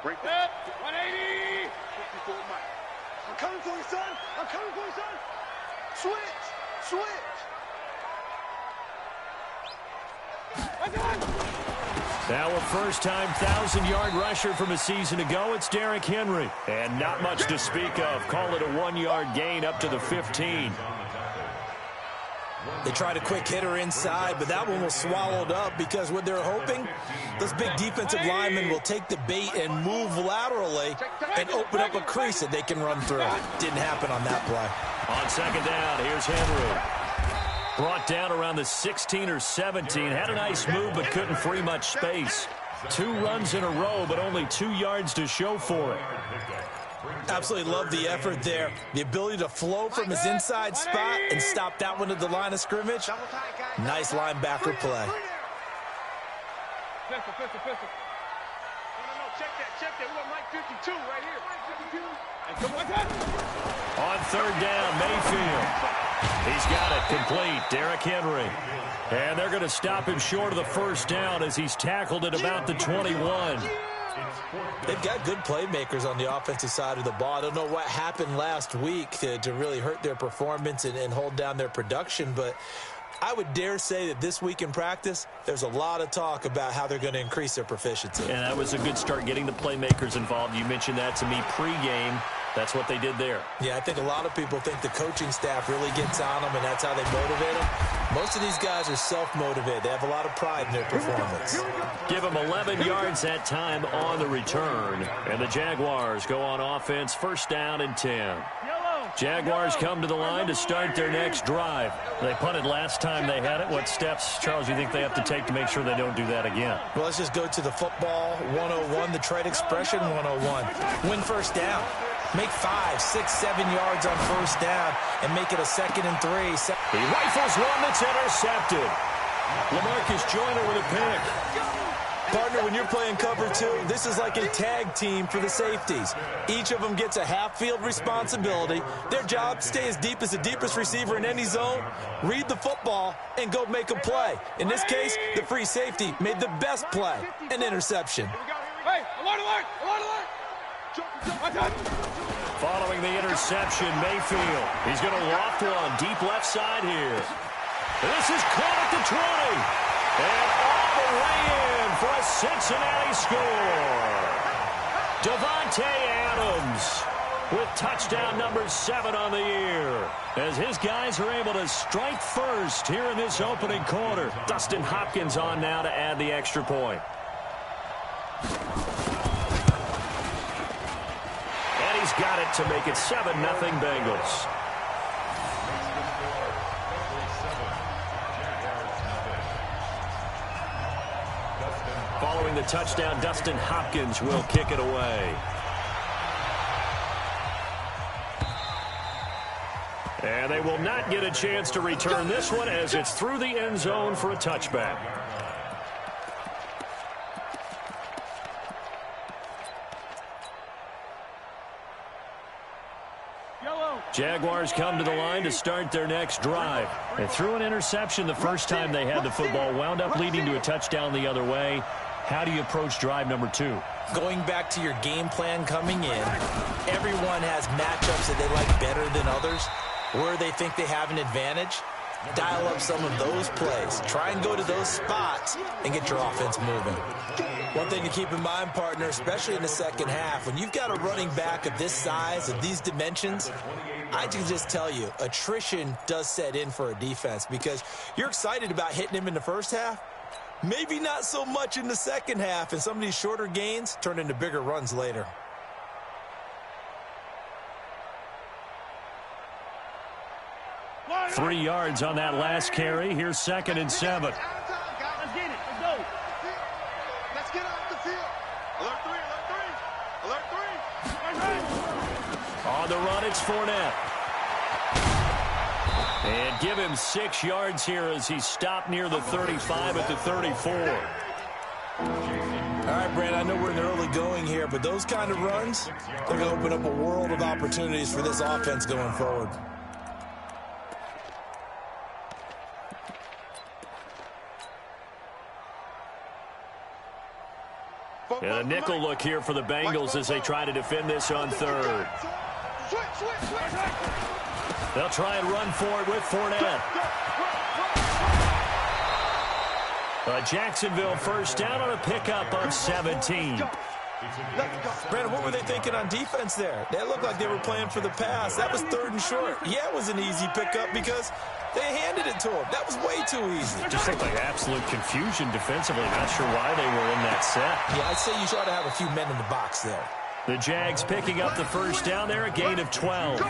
Break that. 180. 54 Mike. I'm coming for you, son. I'm coming for you, son. Switch. Switch. Now a first-time 1,000-yard rusher from a season ago, it's Derrick Henry. And not much to speak of. Call it a 1-yard gain up to the 15. They tried a quick hitter inside, but that one was swallowed up because what they're hoping, those big defensive linemen will take the bait and move laterally and open up a crease that they can run through. Didn't happen on that play. On second down, here's Henry. Brought down around the 16 or 17. Had a nice move, but couldn't free much space. 2 runs in a row, but only 2 yards to show for it. Absolutely love the effort there. The ability to flow from his inside spot and stop that one at the line of scrimmage. Nice linebacker play. Pistol. No, check that. We got Mike 52 right here. Mike 52. On third down, Mayfield. He's got it complete. Derrick Henry. And they're going to stop him short of the first down as he's tackled at about the 21. They've got good playmakers on the offensive side of the ball. I don't know what happened last week to really hurt their performance and hold down their production, but I would dare say that this week in practice, there's a lot of talk about how they're going to increase their proficiency. And that was a good start getting the playmakers involved. You mentioned that to me pregame. That's what they did there. Yeah, I think a lot of people think the coaching staff really gets on them, and that's how they motivate them. Most of these guys are self-motivated. They have a lot of pride in their performance. Give them 11 yards that time on the return. And the Jaguars go on offense, first down and 10. Jaguars come to the line to start their next drive. They punted last time they had it. What steps, Charles, do you think they have to take to make sure they don't do that again? Well, let's just go to the football 101, the trade expression 101. Win first down. Make 5, 6, 7 yards on first down and make it a 2nd and 3. He rifles one that's intercepted. LaMarcus Joyner with a pick. Partner, when you're playing cover 2, this is like a tag team for the safeties. Each of them gets a half-field responsibility. Their job, stay as deep as the deepest receiver in any zone, read the football, and go make a play. In this case, the free safety made the best play, an interception. Hey, alert! Following the interception, Mayfield. He's going to loft one deep left side here. This is caught at the 20. And all the way in for a Cincinnati score. Davante Adams with touchdown number 7 on the year. As his guys are able to strike first here in this opening quarter. Dustin Hopkins on now to add the extra point. He's got it to make it 7-0 Bengals. Following the touchdown, Dustin Hopkins will kick it away. And they will not get a chance to return this one as it's through the end zone for a touchback. Jaguars come to the line to start their next drive. They threw an interception the first time they had the football, wound up leading to a touchdown the other way. How do you approach drive number 2? Going back to your game plan coming in, everyone has matchups that they like better than others, where they think they have an advantage. Dial up some of those plays. Try and go to those spots and get your offense moving. One thing to keep in mind, partner, especially in the second half, when you've got a running back of this size, of these dimensions, I can just tell you, attrition does set in for a defense because you're excited about hitting him in the first half. Maybe not so much in the second half, and some of these shorter gains turn into bigger runs later. Three yards on that last carry. Here's 2nd and 7. Let's get it. Let's go. Let's get off the field. Alert 3. On the run, it's Fournette. And give him 6 yards here as he stopped near the 35 at the 34. All right, Brand, I know we're in the early going here, but those kind of runs, they're going to open up a world of opportunities for this offense going forward. And a nickel look here for the Bengals as they try to defend this on third. They'll try and run for it with Fournette. A Jacksonville first down on a pickup of 17. Brandon, what were they thinking on defense there? They looked like they were playing for the pass. That was 3rd and short. Yeah, it was an easy pickup because they handed it to him. That was way too easy. Just looked like absolute confusion defensively. Not sure why they were in that set. Yeah, I'd say you ought to have a few men in the box there. The Jags picking up the first down there, a gain of 12.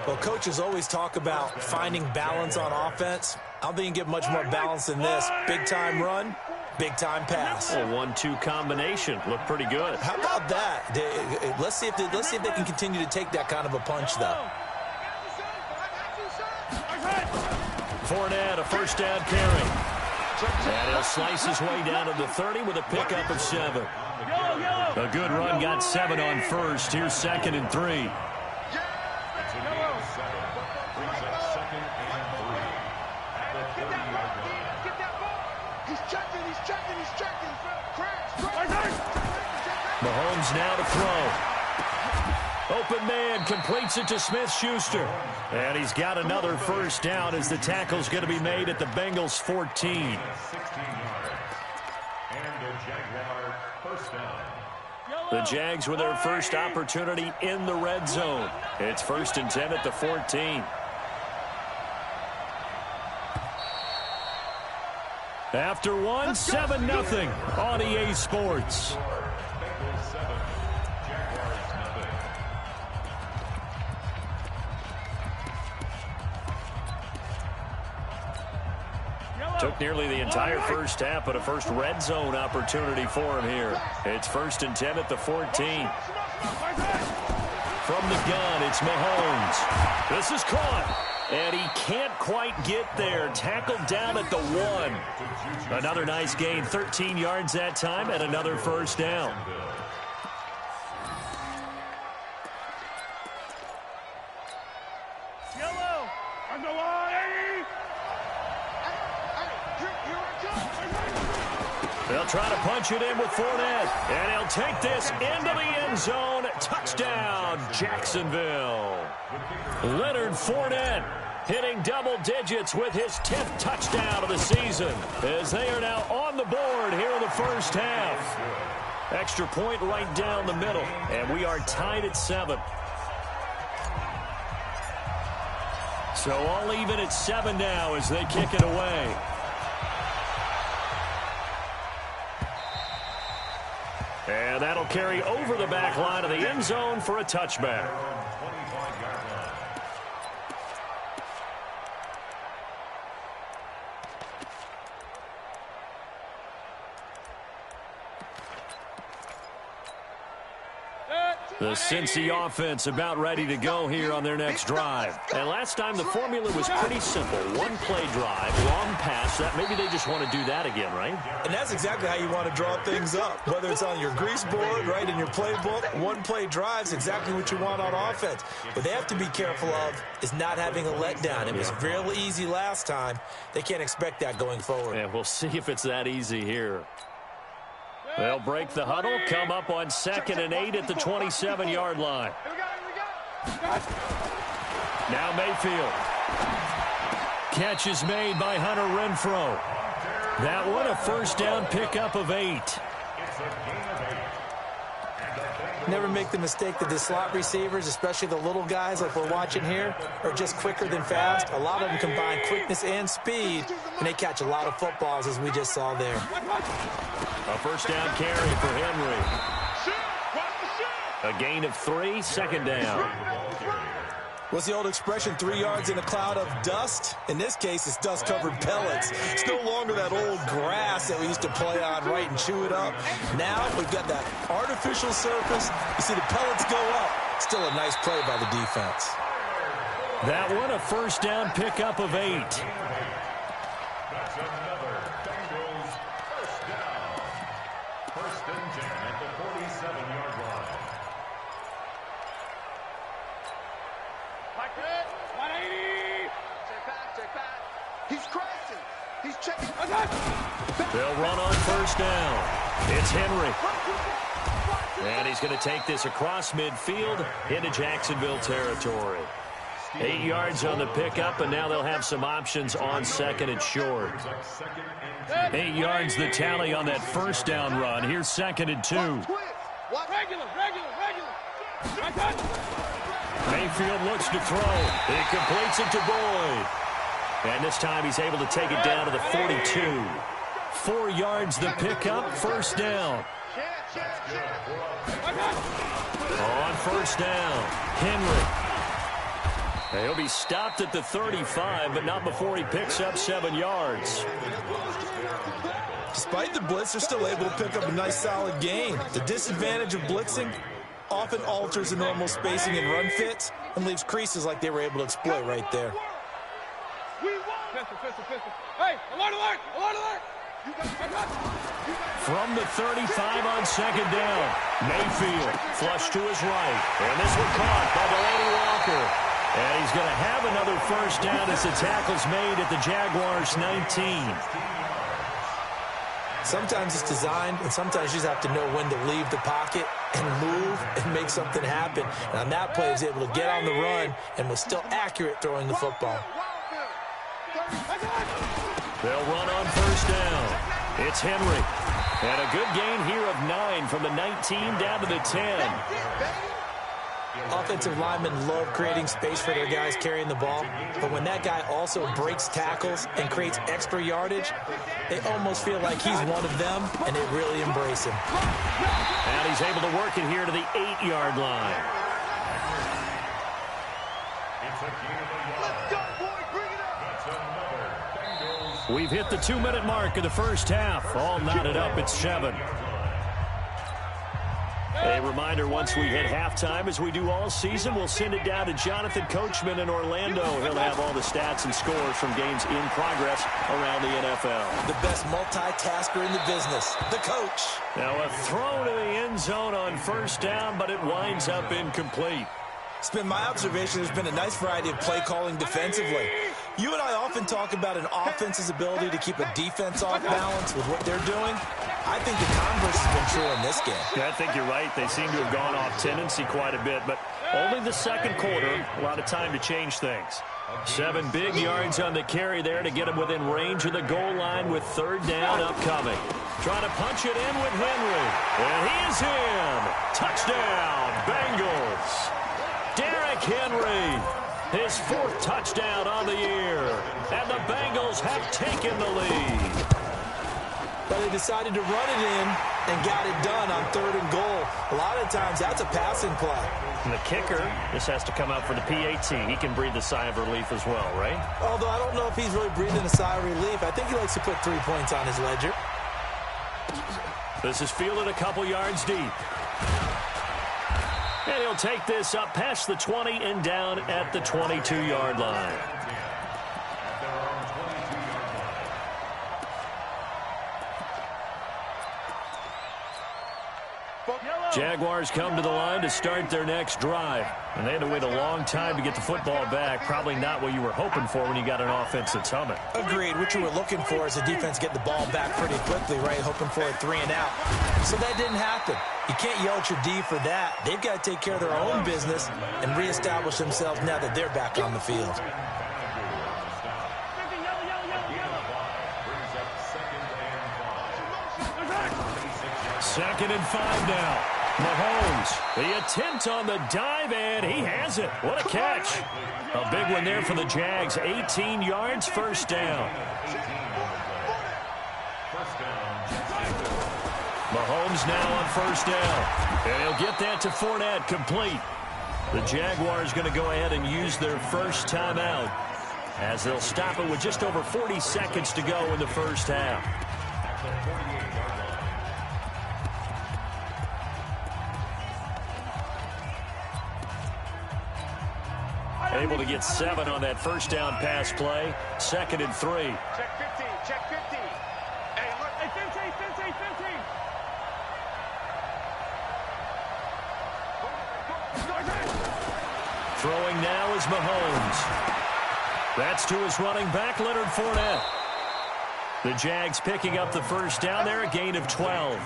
Well, coaches always talk about finding balance on offense. I don't think you can get much more balance than this. Big-time run, big-time pass. A 1-2 combination. Looked pretty good. How about that? Let's see if they can continue to take that kind of a punch, though. Fournette, a first down carry. And he'll slice his way down to the 30 with a pickup of 7. A good run, got 7 on first. Here's 2nd and 3. Mahomes now to throw. Open man completes it to Smith-Schuster. And he's got another first down as the tackle's going to be made at the Bengals 14. The Jags with their first opportunity in the red zone. It's 1st and 10 at the 14. After one, 7-0 on EA Sports. Took nearly the entire first half, but a first red zone opportunity for him here. It's 1st and 10 at the 14. From the gun, it's Mahomes. This is caught. And he can't quite get there. Tackled down at the 1. Another nice gain, 13 yards that time, and another first down. Yellow on the line. They'll try to punch it in with Fournette. And he'll take this into the end zone. Touchdown, Jacksonville. Leonard Fournette hitting double digits with his 10th touchdown of the season as they are now on the board here in the first half. Extra point right down the middle, and we are tied at 7. So all even at 7 now as they kick it away. And that'll carry over the back line of the end zone for a touchback. The Cincy offense about ready to go here on their next drive. And last time the formula was pretty simple. One play drive, long pass. That maybe they just want to do that again, right? And that's exactly how you want to draw things up. Whether it's on your grease board, right, in your playbook, one play drive's exactly what you want on offense. What they have to be careful of is not having a letdown. It was real easy last time. They can't expect that going forward. And we'll see if it's that easy here. They'll break the huddle, come up on 2nd and 8 at the 27-yard line. Now Mayfield. Catch is made by Hunter Renfrow. That one a first down pickup of 8. Never make the mistake that the slot receivers, especially the little guys like we're watching here, are just quicker than fast. A lot of them combine quickness and speed, and they catch a lot of footballs, as we just saw there. A first down carry for Henry. A gain of 3, 2nd down. What's the old expression, 3 yards in a cloud of dust? In this case, it's dust-covered pellets. It's no longer that old grass that we used to play on, right, and chew it up. Now we've got that artificial surface. You see the pellets go up. Still a nice play by the defense. That one a first down pickup of 8. That's another Bengals first down. 1st and 10 at the 47-yard line. 180. Check back. He's crashing. He's checking. They'll run on first down. It's Henry. And he's going to take this across midfield into Jacksonville territory. 8 yards on the pickup, and now they'll have some options on second and short. 8 yards the tally on that first down run. Here's second and 2. Regular. Mayfield looks to throw. He completes it to Boyd. And this time he's able to take it down to the 42. 4 yards the pickup, first down. On first down, Henry. He'll be stopped at the 35, but not before he picks up 7 yards. Despite the blitz, they're still able to pick up a nice, solid gain. The disadvantage of blitzing often alters the normal spacing and run fits and leaves creases like they were able to exploit right there. Hey, alert! From the 35 on second down, Mayfield flush to his right. And this one caught by Delaney Walker. And he's going to have another first down as the tackle's made at the Jaguars' 19. Sometimes it's designed, and sometimes you just have to know when to leave the pocket and move and make something happen. And on that play, he was able to get on the run and was still accurate throwing the football. They'll run on first down. It's Henry. And a good gain here of 9 from the 19 down to the 10. Offensive linemen love creating space for their guys carrying the ball, but when that guy also breaks tackles and creates extra yardage, they almost feel like he's one of them, and they really embrace him. And he's able to work it here to the 8-yard line. We've hit the 2-minute mark of the first half. All knotted up at 7. A reminder, once we hit halftime, as we do all season, we'll send it down to Jonathan Coachman in Orlando. He'll have all the stats and scores from games in progress around the NFL. The best multitasker in the business, the coach. Now a throw to the end zone on first down, but it winds up incomplete. It's been my observation there's been a nice variety of play calling defensively. You and I often talk about an offense's ability to keep a defense off balance with what they're doing. I think the converse has been true in this game. Yeah, I think you're right. They seem to have gone off tendency quite a bit, but only the second quarter, a lot of time to change things. 7 big yards on the carry there to get him within range of the goal line with third down upcoming. Trying to punch it in with Henry. And he is in. Touchdown, Bengals. Derrick Henry, his 4th touchdown on the year. And the Bengals have taken the lead. But they decided to run it in and got it done on 3rd and goal. A lot of times that's a passing play. And the kicker, this has to come out for the PAT. He can breathe a sigh of relief as well, right? Although I don't know if he's really breathing a sigh of relief. I think he likes to put 3 points on his ledger. This is fielded a couple yards deep. And he'll take this up past the 20 and down at the 22-yard line. Jaguars come to the line to start their next drive. And they had to wait a long time to get the football back. Probably not what you were hoping for when you got an offense that's humming. Agreed. What you were looking for is the defense get the ball back pretty quickly, right? Hoping for a 3 and out. So that didn't happen. You can't yell at your D for that. They've got to take care of their own business and reestablish themselves now that they're back on the field. Second and 5 now. Mahomes, the attempt on the dive, and he has it. What a catch. A big one there for the Jags. 18 yards, first down. Mahomes now on first down. And he'll get that to Fournette, complete. The Jaguars going to go ahead and use their first timeout as they'll stop it with just over 40 seconds to go in the first half. Able to get 7 on that first down pass play. 2nd and 3. Check 15, check 50. Hey, look, hey, 15. Throwing now is Mahomes. That's to his running back, Leonard Fournette. The Jags picking up the first down there, a gain of 12.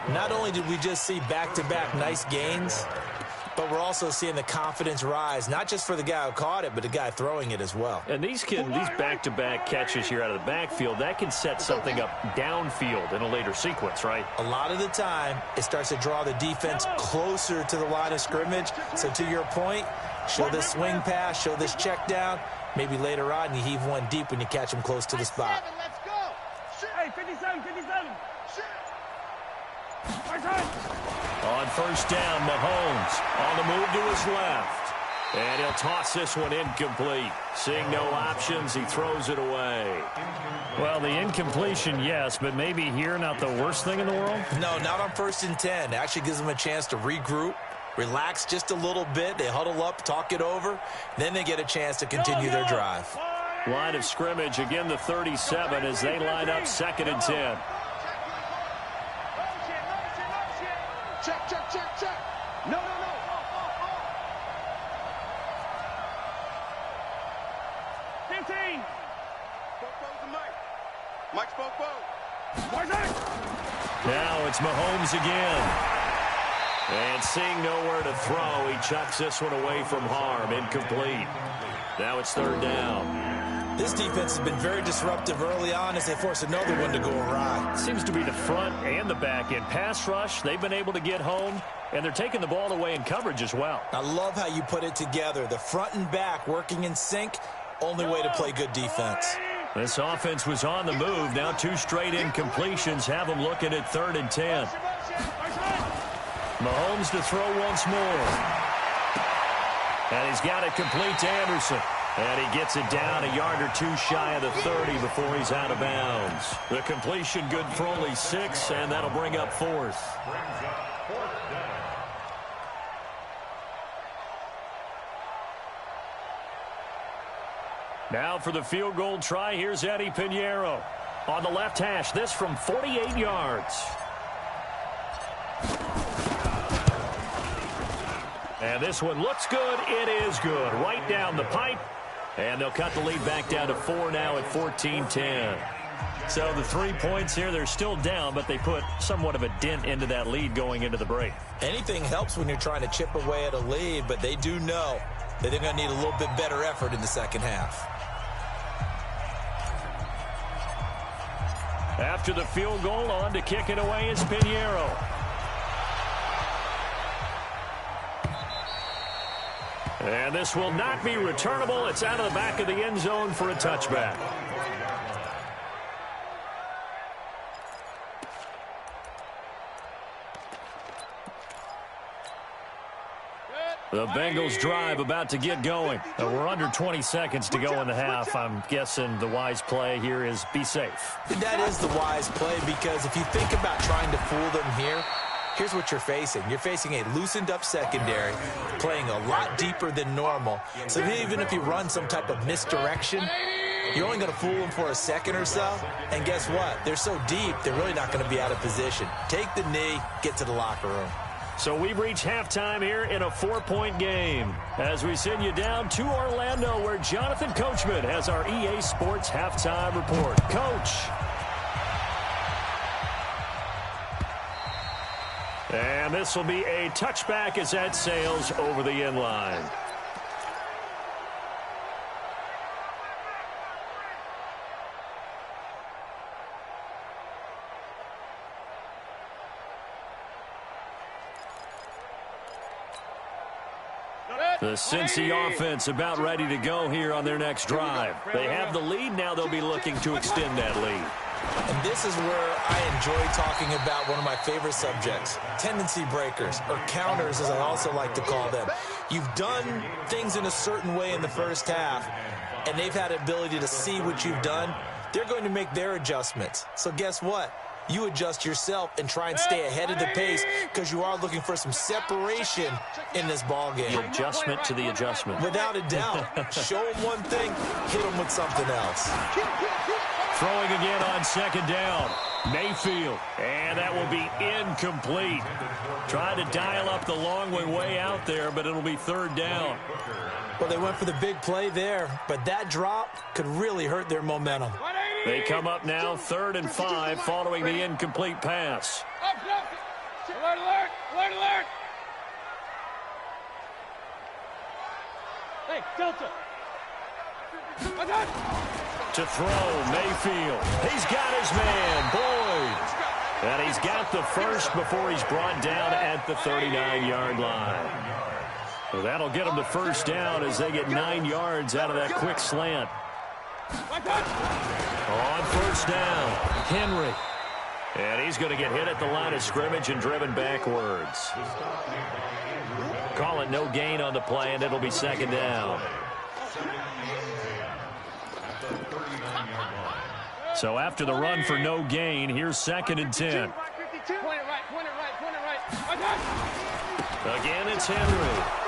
Not only did we just see back-to-back nice gains, but we're also seeing the confidence rise, not just for the guy who caught it, but the guy throwing it as well. And these back-to-back catches here out of the backfield, that can set something up downfield in a later sequence, right? A lot of the time, it starts to draw the defense closer to the line of scrimmage. So to your point, show this swing pass, show this check down. Maybe later on, you heave one deep when you catch him close to the spot. Let's go. Hey, 57, 57. On first down, Mahomes on the move to his left. And he'll toss this one incomplete. Seeing no options, he throws it away. Well, the incompletion, yes, but maybe here not the worst thing in the world? No, not on 1st and 10. It actually gives them a chance to regroup, relax just a little bit. They huddle up, talk it over. Then they get a chance to continue their drive. Line of scrimmage, again the 37 as they line up 2nd and 10. Check, check, check, check. No, no, no. 15. Mike's Bobo. Now it's Mahomes again. And seeing nowhere to throw, he chucks this one away from harm. Incomplete. Now it's 3rd down. This defense has been very disruptive early on as they force another one to go awry. Seems to be the front and the back end. Pass rush, they've been able to get home, and they're taking the ball away in coverage as well. I love how you put it together. The front and back working in sync, only way to play good defense. This offense was on the move. Now 2 straight incompletions have them looking at 3rd and 10. Mahomes to throw once more. And he's got it complete to Anderson. And he gets it down a yard or 2 shy of the 30 before he's out of bounds. The completion good for only 6, and that'll bring up 4th. Now for the field goal try, here's Eddie Pinheiro. On the left hash, this from 48 yards. And this one looks good. It is good. Right down the pipe. And they'll cut the lead back down to 4 now at 14-10. So the 3 points here, they're still down, but they put somewhat of a dent into that lead going into the break. Anything helps when you're trying to chip away at a lead, but they do know that they're going to need a little bit better effort in the second half. After the field goal, on to kick it away is Pinheiro. And this will not be returnable. It's out of the back of the end zone for a touchback. The Bengals drive about to get going. We're under 20 seconds to go in the half. I'm guessing the wise play here is be safe. That is the wise play, because if you think about trying to fool them here, here's what you're facing. You're facing a loosened up secondary, playing a lot deeper than normal. So even if you run some type of misdirection, you're only going to fool them for a second or so. And guess what? They're so deep, they're really not going to be out of position. Take the knee, get to the locker room. So we've reached halftime here in a 4-point game as we send you down to Orlando, where Jonathan Coachman has our EA Sports halftime report. Coach. And this will be a touchback as that sails over the end line. The Cincy offense about ready to go here on their next drive. They have the lead. Now they'll be looking to extend that lead. And this is where I enjoy talking about one of my favorite subjects, tendency breakers, or counters as I also like to call them. You've done things in a certain way in the first half, and they've had the ability to see what you've done. They're going to make their adjustments. So guess what? You adjust yourself and try and stay ahead of the pace, because you are looking for some separation in this ball game. The adjustment to the adjustment. Without a doubt. Show them one thing, hit them with something else. Throwing again on second down. Mayfield. And that will be incomplete. Trying to dial up the long way out there, but it'll be third down. Well, they went for the big play there, but that drop could really hurt their momentum. They come up now 3rd and 5 following the incomplete pass. Alert, alert, alert, alert. Hey, Delta. To throw, Mayfield. He's got his man, Boyd. And he's got the first before he's brought down at the 39-yard line. So that'll get them to first down as they get 9 yards out of that quick slant. On first down, Henry. And he's going to get hit at the line of scrimmage and driven backwards. Call it no gain on the play, and it'll be second down. So after the run for no gain, here's 2nd and 10. Point it right, point it right, point it right. Again, it's Henry.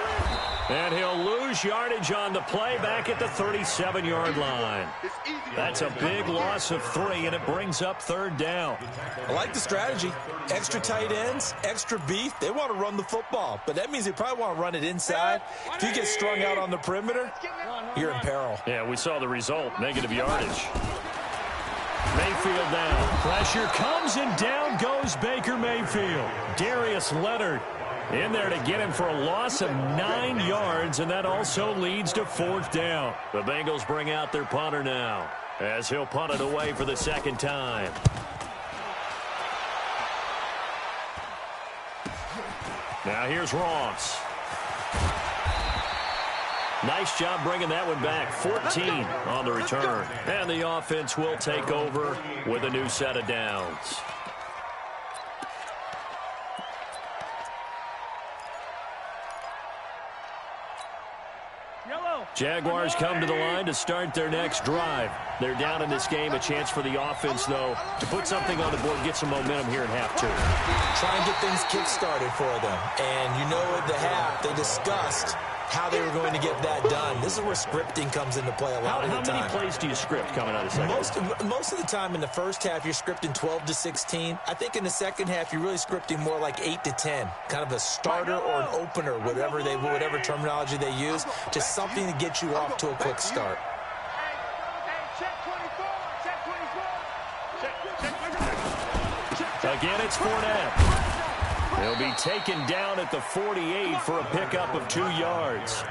And he'll lose yardage on the play back at the 37-yard line. That's a big loss of 3, and it brings up third down. I like the strategy. Extra tight ends, extra beef. They want to run the football, but that means they probably want to run it inside. If you get strung out on the perimeter, you're in peril. Yeah, we saw the result, negative yardage. Mayfield down. Pressure comes, and down goes Baker Mayfield. Darius Leonard in there to get him for a loss of 9 yards, and that also leads to 4th down. The Bengals bring out their punter now as he'll punt it away for the second time. Now here's Ross. Nice job bringing that one back. 14 on the return. And the offense will take over with a new set of downs. Jaguars come to the line to start their next drive. They're down in this game. A chance for the offense, though, to put something on the board, get some momentum here in half 2. Try and get things kick-started for them. And you know at the half, they discussed how they were going to get that done. This is where scripting comes into play a lot of the time. How many plays do you script coming out of the second? Most of the time in the first half, you're scripting 12 to 16. I think in the second half, you're really scripting more like 8 to 10. Kind of a starter or an opener, whatever terminology they use. Just something to get you off to a quick start. Again, it's Fournette. He'll be taken down at the 48 for a pickup of 2 yards.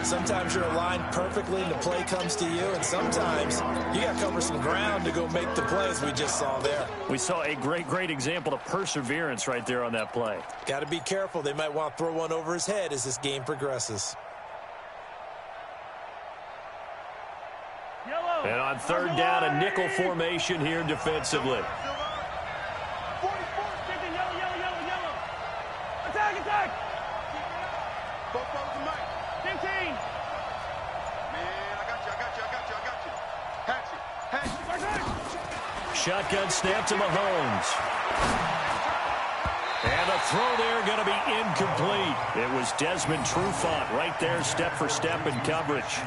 Sometimes you're aligned perfectly and the play comes to you, and sometimes you got to cover some ground to go make the plays we just saw there. We saw a great example of perseverance right there on that play. Got to be careful. They might want to throw one over his head as this game progresses. And on third down, a nickel formation here defensively. Attack! Both brothers and Mike. 15. Man, I got you. Hatchet. Shotgun snap to Mahomes. And a throw there going to be incomplete. It was Desmond Trufant right there, step for step in coverage.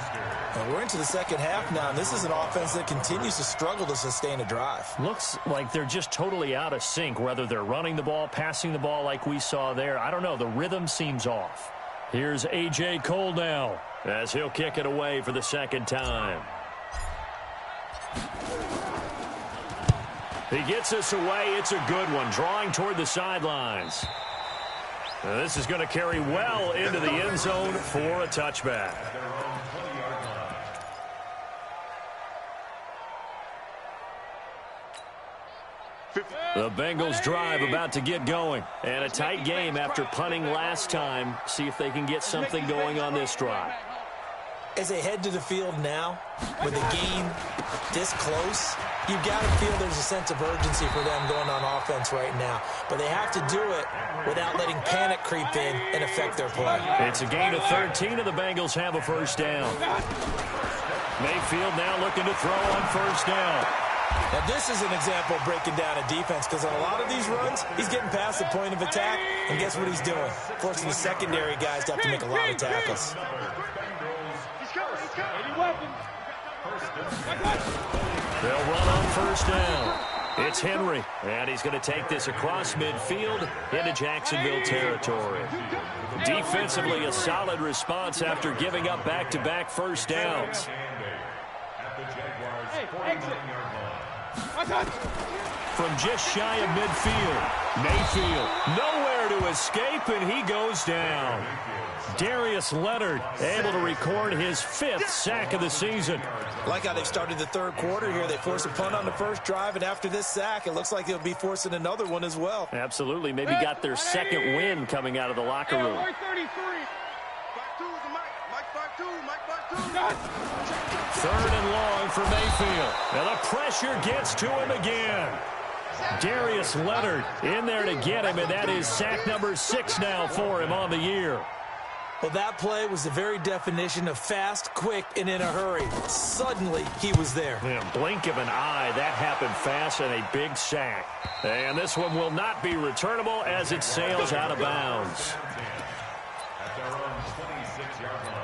And we're into the second half now, and this is an offense that continues to struggle to sustain a drive. Looks like they're just totally out of sync, whether they're running the ball, passing the ball like we saw there. I don't know. The rhythm seems off. Here's A.J. Cole now as he'll kick it away for the second time. He gets us away. It's a good one, drawing toward the sidelines. Now, this is going to carry well into the end zone for a touchback. The Bengals drive about to get going. And a tight game after punting last time. See if they can get something going on this drive. As they head to the field now, with the game this close, you've got to feel there's a sense of urgency for them going on offense right now. But they have to do it without letting panic creep in and affect their play. It's a gain of 13, and the Bengals have a first down. Mayfield now looking to throw on first down. Now, this is an example of breaking down a defense, because on a lot of these runs, he's getting past the point of attack, and guess what he's doing? Forcing the secondary guys to have to make a lot of tackles. They'll run on first down. It's Henry, and he's going to take this across midfield into Jacksonville territory. Defensively, a solid response after giving up back-to-back first downs. From just shy of midfield, Mayfield nowhere to escape, and he goes down. Darius Leonard able to record his 5th sack of the season. Like how they've started the third quarter here. They forced a punt on the first drive, and after this sack, it looks like they'll be forcing another one as well. Absolutely. Maybe got their second win coming out of the locker room. Third and long for Mayfield. Now the pressure gets to him again. Darius Leonard in there to get him, and that is sack number 6 now for him on the year. Well, that play was the very definition of fast, quick, and in a hurry. Suddenly, he was there. In a blink of an eye, that happened fast, and a big sack. And this one will not be returnable as it sails out of bounds. At their own 26-yard line.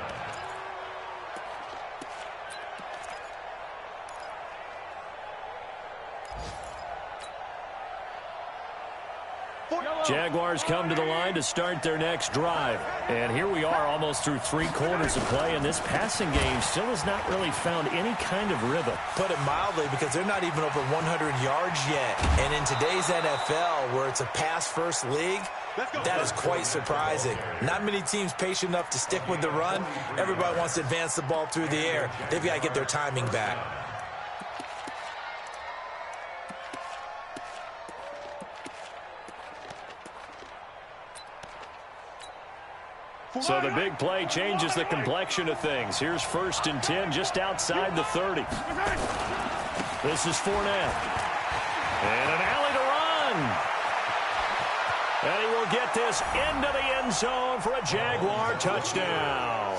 Jaguars come to the line to start their next drive. And here we are almost through 3 quarters of play, and this passing game still has not really found any kind of rhythm. Put it mildly, because they're not even over 100 yards yet. And in today's NFL, where it's a pass-first league, that is quite surprising. Not many teams patient enough to stick with the run. Everybody wants to advance the ball through the air. They've got to get their timing back. So the big play changes the complexion of things. Here's 1st and 10 just outside the 30. This is Fournette. And an alley to run. And he will get this into the end zone for a Jaguar touchdown.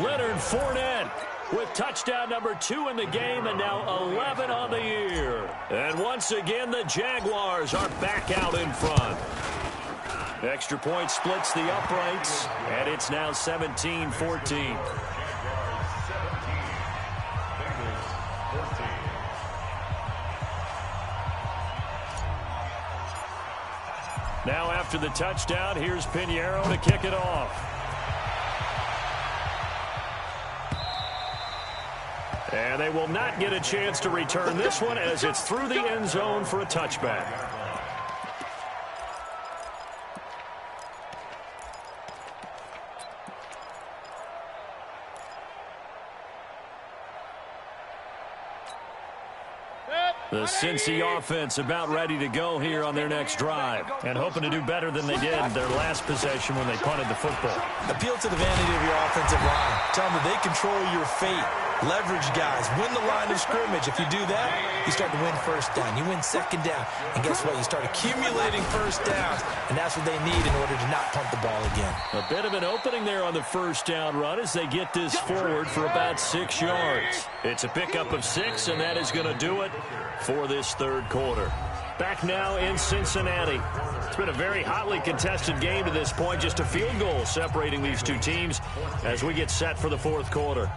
Leonard Fournette with touchdown number 2 in the game, and now 11 on the year. And once again, the Jaguars are back out in front. Extra point splits the uprights, and it's now 17-14. Now after the touchdown, here's Pinheiro to kick it off. And they will not get a chance to return this one as it's through the end zone for a touchback. The Cincy offense about ready to go here on their next drive, and hoping to do better than they did their last possession when they punted the football. Appeal to the vanity of your offensive line. Tell them that they control your fate. Leverage guys. Win the line of scrimmage. If you do that, you start to win first down. You win second down. And guess what? You start accumulating first downs, and that's what they need in order to not punt the ball again. A bit of an opening there on the first down run as they get this forward for about 6 yards. It's a pickup of 6, and that is going to do it for this third quarter. Back now in Cincinnati. It's been a very hotly contested game to this point. Just a field goal separating these two teams as we get set for the fourth quarter.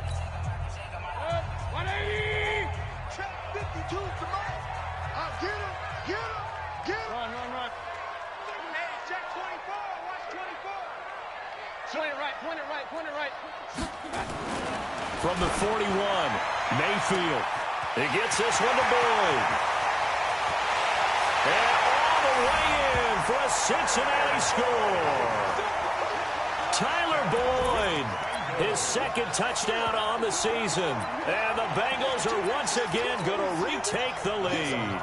180! Check 52 to Mike. Get him, get him, get him. Run. Hey, check 24, watch 24. Point it right. From the 41, Mayfield. He gets this one to Boyd. And all the way in for a Cincinnati score. Tyler Boyd, his 2nd touchdown on the season. And the Bengals are once again going to retake the lead.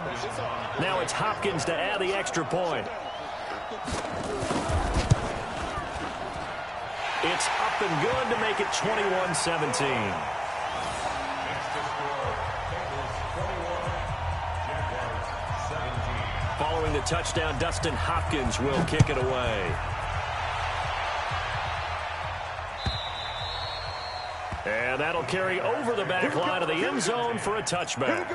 Now it's Hopkins to add the extra point. It's up and good to make it 21-17. Following the touchdown, Dustin Hopkins will kick it away. And that'll carry over the back line of the end zone for a touchback.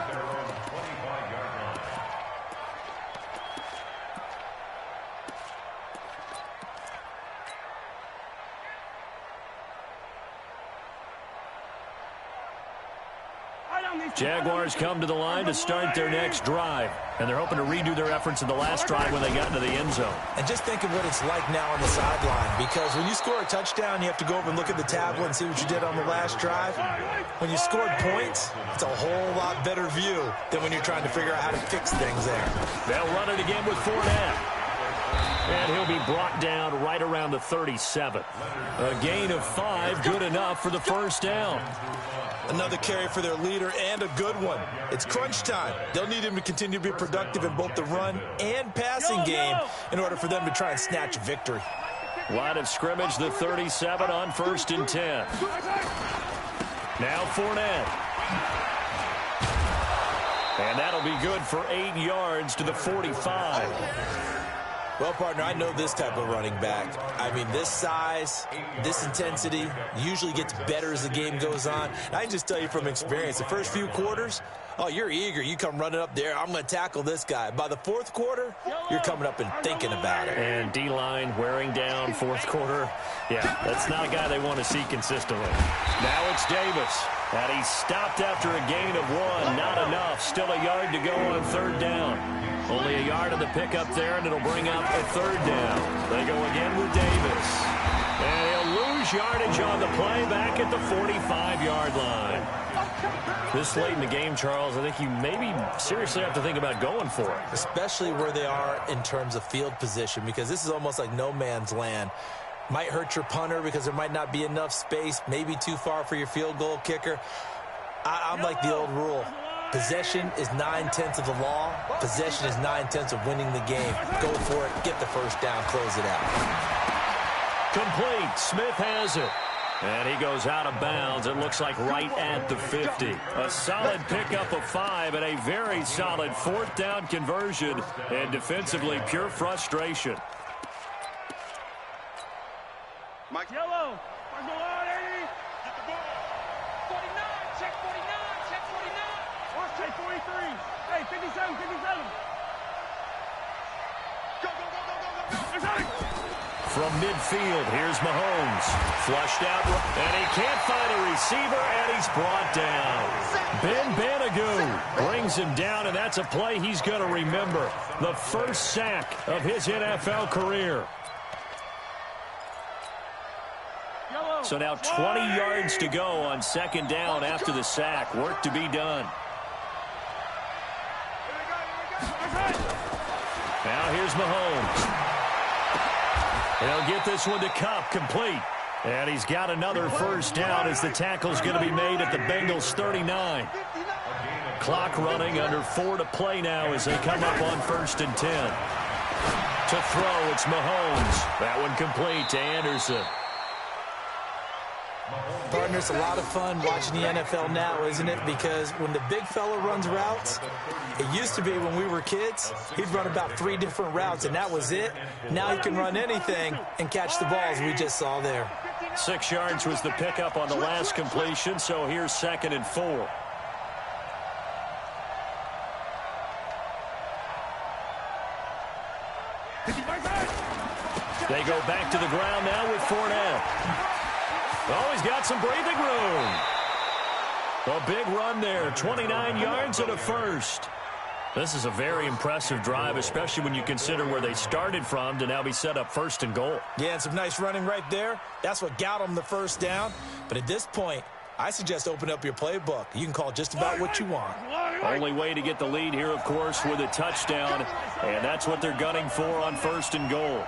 Jaguars come to the line to start their next drive, and they're hoping to redo their efforts in the last drive when they got into the end zone. And just think of what it's like now on the sideline, because when you score a touchdown, you have to go over and look at the tablet and see what you did on the last drive. When you scored points, it's a whole lot better view than when you're trying to figure out how to fix things there. They'll run it again with Fournette. And he'll be brought down right around the 37. A gain of 5, good enough for the first down. Another carry for their leader, and a good one. It's crunch time. They'll need him to continue to be productive in both the run and passing game in order for them to try and snatch victory. Line of scrimmage, the 37 on 1st and 10. Now Fournette. And that'll be good for 8 yards to the 45. Well, partner, I know this type of running back. I mean, this size, this intensity usually gets better as the game goes on. And I can just tell you from experience, the first few quarters, oh, you're eager. You come running up there, I'm going to tackle this guy. By the 4th quarter, you're coming up and thinking about it. And D-line wearing down 4th quarter. Yeah, that's not a guy they want to see consistently. Now it's Davis. And he's stopped after a gain of 1. Not enough. Still a yard to go on 3rd down. Only a yard on the pickup there, and it'll bring up a 3rd down. They go again with Davis. And he'll lose yardage on the play back at the 45-yard line. This late in the game, Charles, I think you maybe seriously have to think about going for it. Especially where they are in terms of field position, because this is almost like no man's land. Might hurt your punter because there might not be enough space, maybe too far for your field goal kicker. I'm like the old rule. Possession is 9/10 of the law. Possession is 9/10 of winning the game. Go for it. Get the first down. Close it out. Complete. Smith has it. And he goes out of bounds. It looks like right at the 50. A solid pickup of 5 and a very solid 4th down conversion. And defensively, pure frustration. Mike Yellow. Where's the line, 80? Get the ball. 49. Check 49. Check 49. Where's check 43? Hey, 57. 57. Go, go, go, go, go, go, go. From midfield, here's Mahomes. Flushed out, and he can't find a receiver, and he's brought down. Ben Banagoo brings him down, and that's a play he's going to remember. The first sack of his NFL career. So now 20 yards to go on 2nd down after the sack. Work to be done. Now here's Mahomes. He'll get this one to Kupp, complete. And he's got another first down as the tackle's going to be made at the Bengals 39. Clock running, under 4 to play now as they come up on 1st and 10. To throw, it's Mahomes. That one complete to Anderson. Partner, it's a lot of fun watching the NFL now, isn't it? Because when the big fella runs routes, it used to be when we were kids, he'd run about 3 different routes, and that was it. Now he can run anything and catch the balls we just saw there. 6 yards was the pickup on the last completion, so here's 2nd and 4. They go back to the ground now with Fournette. Oh, he's got some breathing room. A big run there, 29 yards and a first. This is a very impressive drive, especially when you consider where they started from to now be set up 1st and goal. Yeah, and some nice running right there. That's what got them the first down. But at this point, I suggest open up your playbook. You can call just about what you want. Only way to get the lead here, of course, with a touchdown. And that's what they're gunning for on 1st and goal.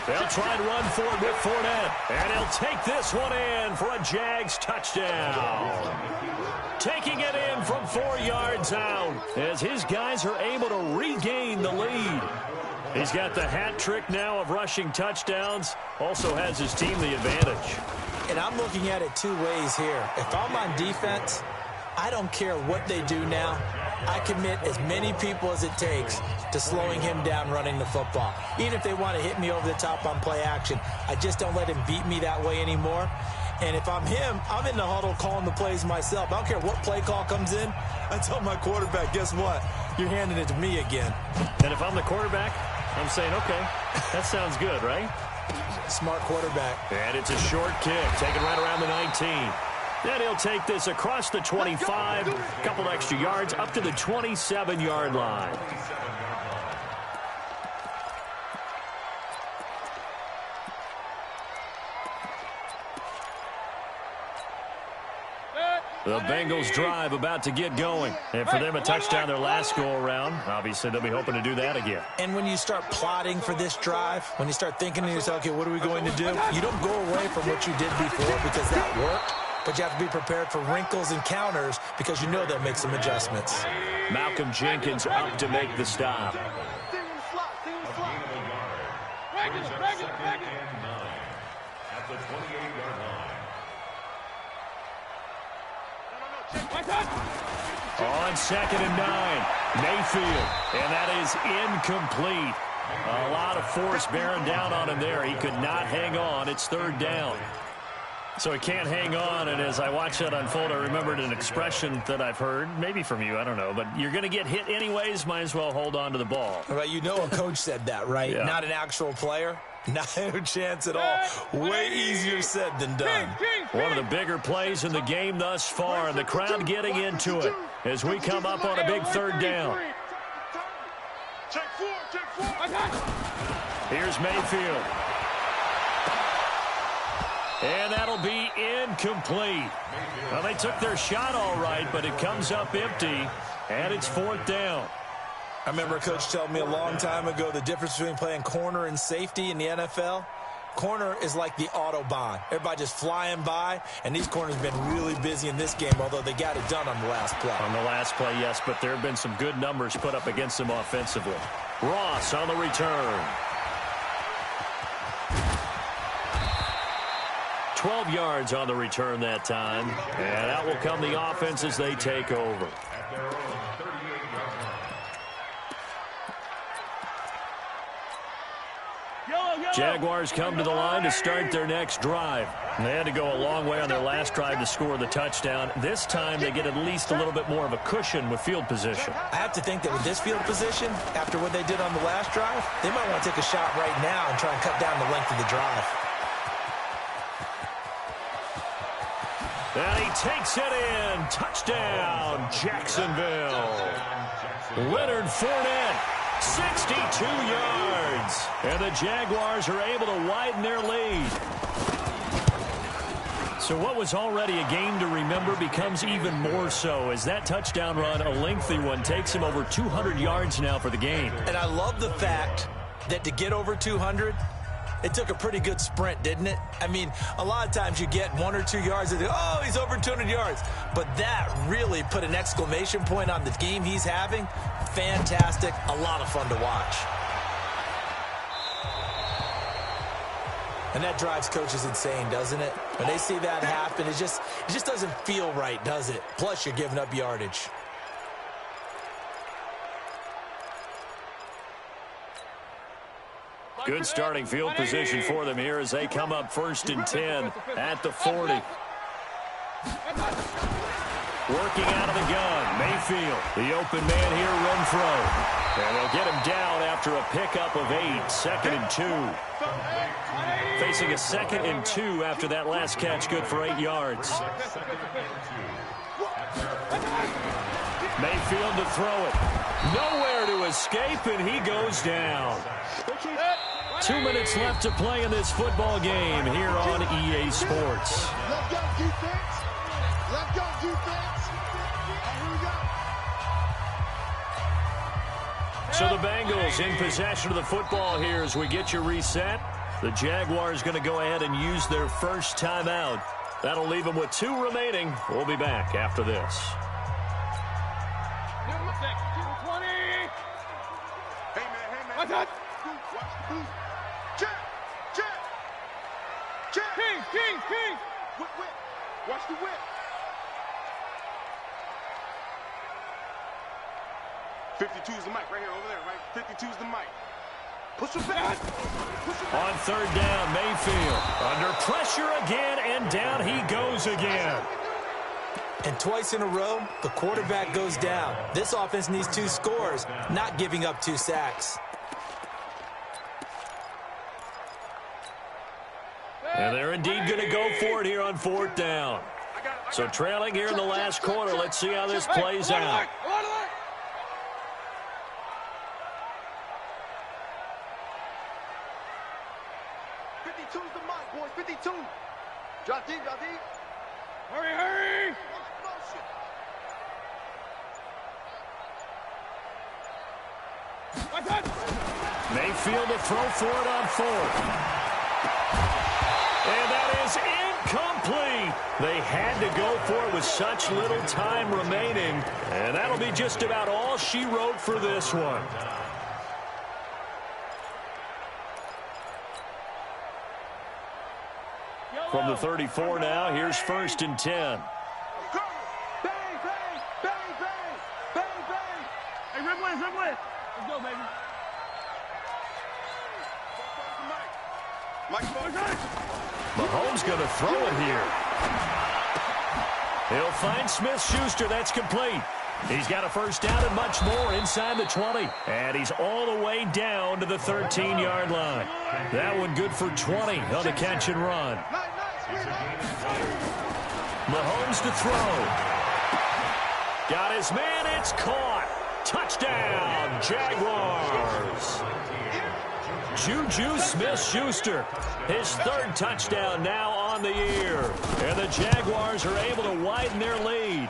They'll try and run for it with Fournette. And he'll take this one in for a Jags touchdown. Taking it in from 4 yards out as his guys are able to regain the lead. He's got the hat trick now of rushing touchdowns. Also has his team the advantage. And I'm looking at it 2 ways here. If I'm on defense, I don't care what they do now. I commit as many people as it takes to slowing him down running the football. Even if they want to hit me over the top on play action, I just don't let him beat me that way anymore. And if I'm him, I'm in the huddle calling the plays myself. I don't care what play call comes in. I tell my quarterback, guess what? You're handing it to me again. And if I'm the quarterback, I'm saying, okay, that sounds good, right? Smart quarterback. And it's a short kick, taken right around the 19. Then he'll take this across the 25, a couple extra yards, up to the 27-yard line. The Bengals drive about to get going. And for them, a touchdown their last go-around. Obviously, they'll be hoping to do that again. And when you start plotting for this drive, when you start thinking to yourself, okay, what are we going to do? You don't go away from what you did before because that worked. But you have to be prepared for wrinkles and counters because you know they'll make some adjustments. Malcolm Jenkins up to make the stop. At the 28-yard line. On 2nd and 9, Mayfield, and that is incomplete. A lot of force bearing down on him there. He could not hang on. It's 3rd down. So he can't hang on, and as I watch that unfold, I remembered an expression that I've heard, maybe from you, I don't know, but you're going to get hit anyways, might as well hold on to the ball. Right, you know a coach said that, right? Yeah. Not an actual player. No chance at all. Way easier said than done. One of the bigger plays in the game thus far, and the crowd getting into it as we come up on a big 3rd down. Here's Mayfield. And that'll be incomplete. Well, they took their shot all right, but it comes up empty, and it's 4th down. I remember a coach telling me a long time ago the difference between playing corner and safety in the NFL. Corner is like the Autobahn. Everybody just flying by, and these corners have been really busy in this game, although they got it done on the last play. On the last play, yes, but there have been some good numbers put up against them offensively. Ross on the return. 12 yards on the return that time, and out will come the offense as they take over. Jaguars come to the line to start their next drive. They had to go a long way on their last drive to score the touchdown. This time they get at least a little bit more of a cushion with field position. I have to think that with this field position, after what they did on the last drive, they might want to take a shot right now and try and cut down the length of the drive. And he takes it in. Touchdown, Jacksonville. Leonard Fournette, 62 yards. And the Jaguars are able to widen their lead. So what was already a game to remember becomes even more so as that touchdown run, a lengthy one, takes him over 200 yards now for the game. And I love the fact that to get over 200, it took a pretty good sprint, didn't it? I mean, a lot of times you get 1 or 2 yards and oh, he's over 200 yards. But that really put an exclamation point on the game he's having. Fantastic. A lot of fun to watch. And that drives coaches insane, doesn't it? When they see that happen, it just doesn't feel right, does it? Plus, you're giving up yardage. Good starting field position for them here as they come up 1st and 10 at the 40. Working out of the gun, Mayfield. The open man here, Renfro. And they'll get him down after a pickup of 8, 2nd and 2. Facing a 2nd and 2 after that last catch, good for 8 yards. Mayfield to throw it. Nowhere to escape, and he goes down. 2 minutes left to play in this football game here on EA Sports. Let's go, defense. Let's go, defense. And here we go. So the Bengals in possession of the football here as we get you reset. The Jaguars going to go ahead and use their first timeout. That'll leave them with 2 remaining. We'll be back after this. Hey, man. Watch the boot. Check. King. Whip. Watch the whip. 52's the mic right here, over there, right? 52's the mic. Push him back. On 3rd down, Mayfield under pressure again, and down he goes again. And twice in a row, the quarterback goes down. This offense needs 2 scores, not giving up 2 sacks. And they're indeed going to go for it here on 4th down. So trailing here in the last quarter. Let's see how this plays out. 52's the mark, boys. 52. Drop deep, drop deep. Hurry, hurry. Mayfield to throw for it on 4th. And that is incomplete. They had to go for it with such little time remaining. And that'll be just about all she wrote for this one. From the 34 now, here's 1st and 10. Bang, bang, bang, bang, bang, bang. Hey, Ripley. Let's go, baby. Mahomes going to throw it here. He'll find Smith-Schuster. That's complete. He's got a 1st down and much more inside the 20. And he's all the way down to the 13-yard line. That one good for 20 on the catch and run. Mahomes to throw. Got his man. It's caught. Touchdown, Jaguars. Juju Smith-Schuster, his 3rd touchdown now on the year. And the Jaguars are able to widen their lead.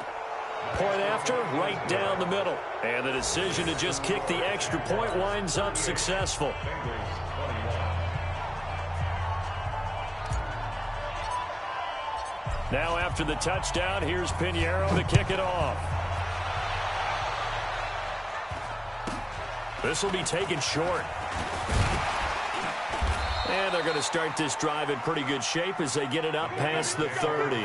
Point after, right down the middle. And the decision to just kick the extra point winds up successful. Now after the touchdown, here's Pinheiro to kick it off. This will be taken short. And they're going to start this drive in pretty good shape as they get it up past the 30.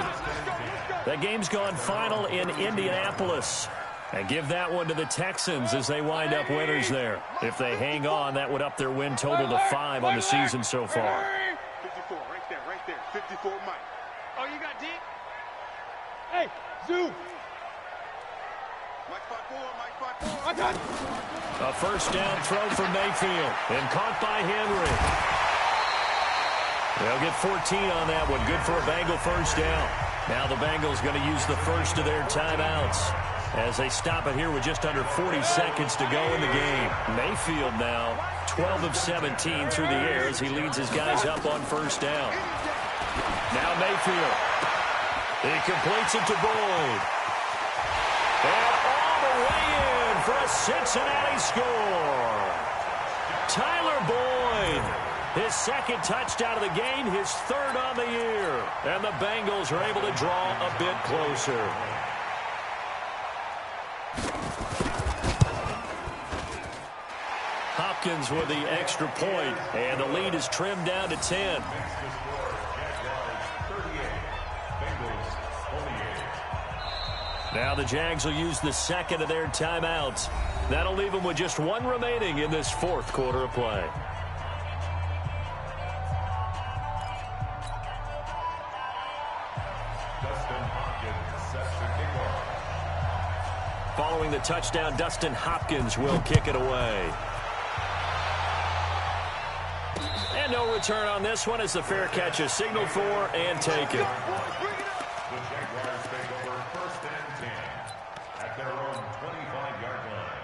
That game's gone final in Indianapolis. And give that one to the Texans as they wind up winners there. If they hang on, that would up their win total to 5 on the season so far. 54, right there. 54, Mike. Oh, you got deep? Hey, Zoo. Mike 5-4, Mike 5-4. A 1st down throw from Mayfield. And caught by Henry. They'll get 14 on that one. Good for a Bengal 1st down. Now the Bengals going to use the first of their timeouts as they stop it here with just under 40 seconds to go in the game. Mayfield now 12 of 17 through the air as he leads his guys up on 1st down. Now Mayfield. He completes it to Boyd. And all the way in for a Cincinnati score. Tyler Boyd. His 2nd touchdown of the game, his 3rd on the year. And the Bengals are able to draw a bit closer. Hopkins with the extra point, and the lead is trimmed down to 10. Now the Jags will use the 2nd of their timeouts. That'll leave them with just 1 remaining in this 4th quarter of play. Following the touchdown, Dustin Hopkins will kick it away. And no return on this one as the fair catch is signaled for and taken. The Jaguars take over 1st and 10 at their own 25-yard line.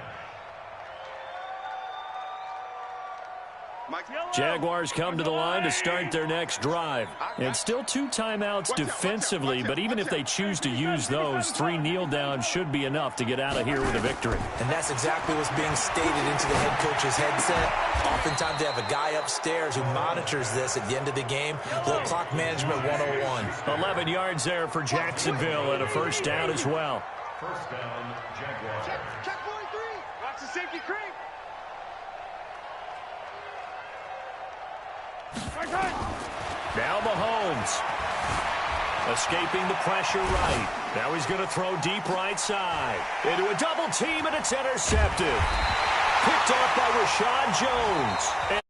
Jaguars come to the line to start their next drive. And still 2 timeouts defensively, but even if they choose to use those, 3 kneel downs should be enough to get out of here with a victory. And that's exactly what's being stated into the head coach's headset. Oftentimes they have a guy upstairs who monitors this at the end of the game. Little clock management 101. 11 yards there for Jacksonville and a 1st down as well. 1st down, Jaguars. Check 43. Watch the safety creep. Now Mahomes. Escaping the pressure right. Now he's going to throw deep right side. Into a double team, and it's intercepted. Picked off by Rashad Jones.